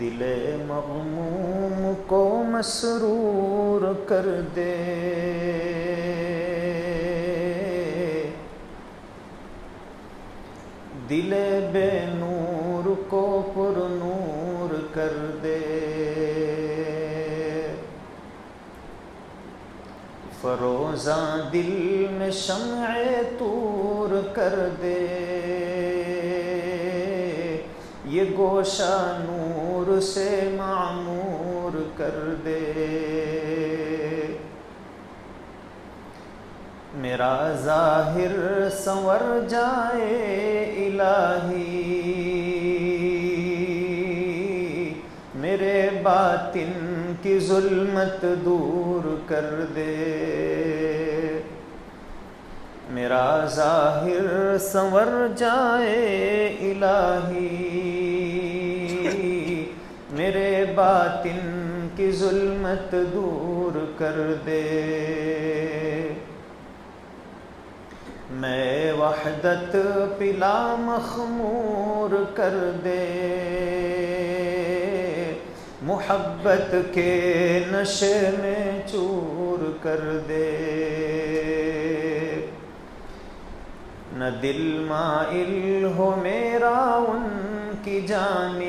دل مغموم کو مسرور کر دے، دل بے نور کو پر نور کر دے، فروزاں دل میں شمع طور کر دے، یہ گوشہ نور سے معمور کر دے، میرا ظاہر سنور جائے الہی، میرے باطن کی ظلمت دور کر دے، میرا ظاہر سنور جائے الہی، میرے باطن کی ظلمت دور کر دے، میں وحدت پلا مخمور کر دے، محبت کے نشے میں چور کر دے، نہ دل مائل ہو میرا ان کی جانب،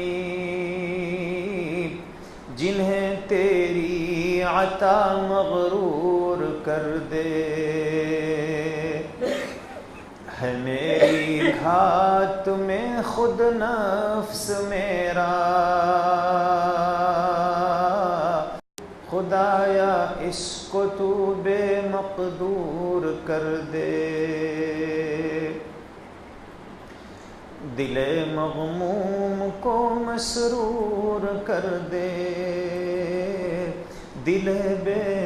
جنہیں تیری عطا مغرور کر دے، ہے میری گھات میں خود نفس میرا، خدایا اس کو تو بے مقدور کر دے، دل مغموم کو مسرور کر دے، دل بے